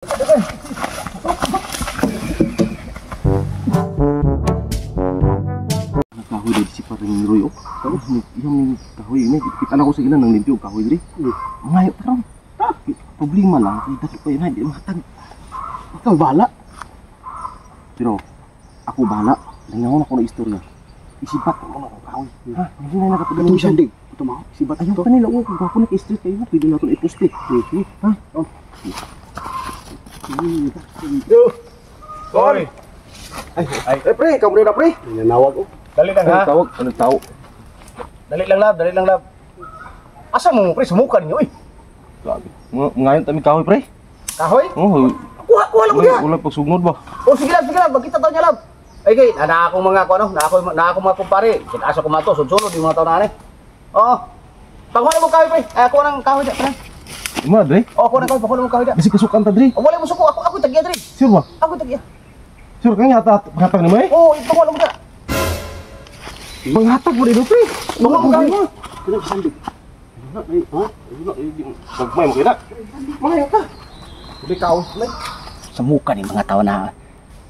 Kahoy dari si paring Roy. Oh, yung kahoy ini kita na ko sa ilan ng limpyo kahoy diri. Ngayo karon. Problema lang kita pa yun di matag. Ikaw bala. Pero ako bala. Nangaw ako na istorya. Isibat ko na kahoy. Ha, hindi na nakapagano siya dig. Ito mo. Isibat ayo kanila oh, kung ako na-street kayo, pwede na ko i-post eh. Ha? Oh. Sorry. Ay, pre, kamu na pre. Nanawag oh. Dali lang ha. Tawag, anong tao? Dali lang lab. Asa mo pre sumukan niyo eh. Grabe. Ngayon kami kahoy pre. Kahoy? Oh, Kuha lang mo diha. wala pag sugod ba? Oh sige lab, magkita tayo niya lab. Ay kay, na ako mga ko ano, na ako mga kumpare. Asa ko mato, sunod yung mga taon na ani. Oo. Pagkuha mo kahoy pre. Ako nang kahoy diha pre. Ima dre? Oh, ako nang kahoy, pagkuha mo kahoy diha. Bisi kasukan ta dre. Oh, wala mo suko, ako tagiya dre. Sure ba? Ako tagiya. Sure kang yata hatag ni mo eh? Oh, ipagkuha mo diha. Manghatag mo dito pre. Pagkuha mo kahoy. Kena sandig. Ha? Pagmay mo kina. Mga ka. Di kaos na. Sa muka ni mga tao na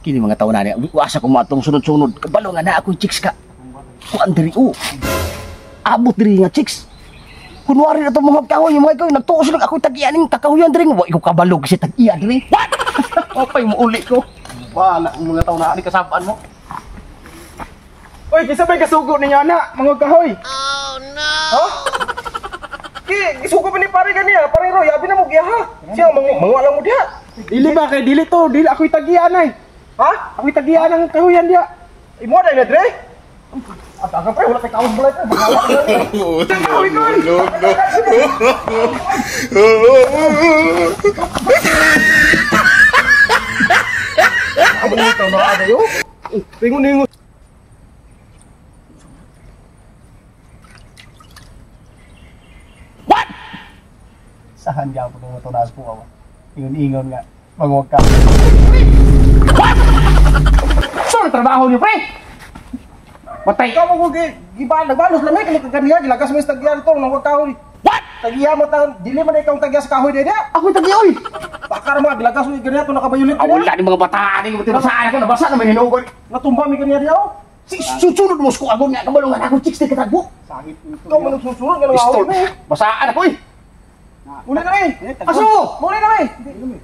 kini mga tao na asa ko matong sunod-sunod kabalo nga na ako chicks ka kuan diri o abot diri nga chicks kunwari na to mga kahoy yung mga ikaw nagtuo sila ako tag-iya ning kakahuyan diri wa ikaw kabalo kasi tag-iya diri what opay mo uli ko Wala ang mga tao na ani kasapaan mo. Oy, kisa may kasugo ninyo na, mga kahoy. Oh no. Ha? Kisugo pa ni pare kaniya, pare Roy, abi na mo giya ha. Siya mangwala mo diha. Dili ba kay dili to, dili ako'y tagian ay. Ha? Ako'y tagian ng kahoyan diha. Imo day na dre. At aga pre wala kay kaos bulay pre, bahala ka na. Kahoy ko. Amo ni to na ada yo. Pingon-ingon. sahan jauh po ng tunas po ako ingon-ingon nga magwag ka what saan trabaho niyo pre matay Ikaw mo nagbalos lang may kaniya gilagas mo sa tagyan to nang kahoy. what Tagiya mo ta, dili man ikaw tagya sa kahoy dia. ako tagyoy Bakar mo gilagas mo ganiya to nakabayulit. wala ni mga bata ni mo tinasaan ko nabasa naman hinugon Natumba mi ganiya dia. susunod mo ko agon nga kabalungan ako chicks na katagbo Sakit ito. Ikaw man susunod nga pistol away. basaan ako eh Muli na mi. aso Muli na mi.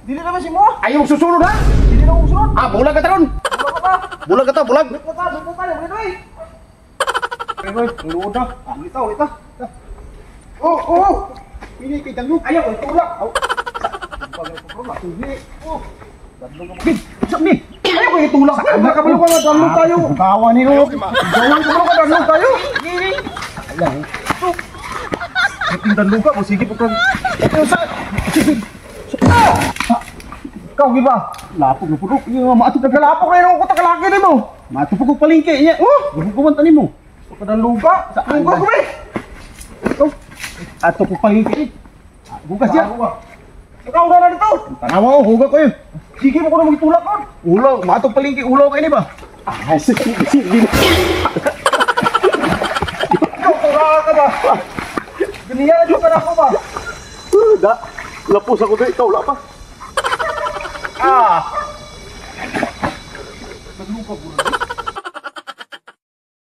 Dili na si mo. ayaw susunod ha Dili na usunod. bulag ka taron Wala ka pa. bulag ka ta bulag Bit ka, muli na mi. Hoy, luod na. Ito. Oh. Pili kay Danlog. Ayaw, tulak. Aw. Saan ni? Ayaw ko itulak. Nakabalo ka nga Danlog tayo. Kawan ni oh. Gawan ko ka Danlog tayo. Iting Danlog ka, sige po kang. Ito sa. Kau giba. Lapog na pudok. Yung maatog ka lapog na yung kutak kalaki ni mo. Matupog ko palingke niya. Oh, guguman tani mo. Ka Danlog ka. Sa lugar ko ba? Ito. Ato ko palingke. Bukas ya. Ikaw na dito. Tanawa ko huga ko yun. Sige mo ko na magitulak ka. Ulaw, matog palingki ulaw kayo ni ba? Sige. Ikaw, tura ka ba? Ganyan ka na ako ba? Da, lapos ako dito, wala pa. Naglupa po na.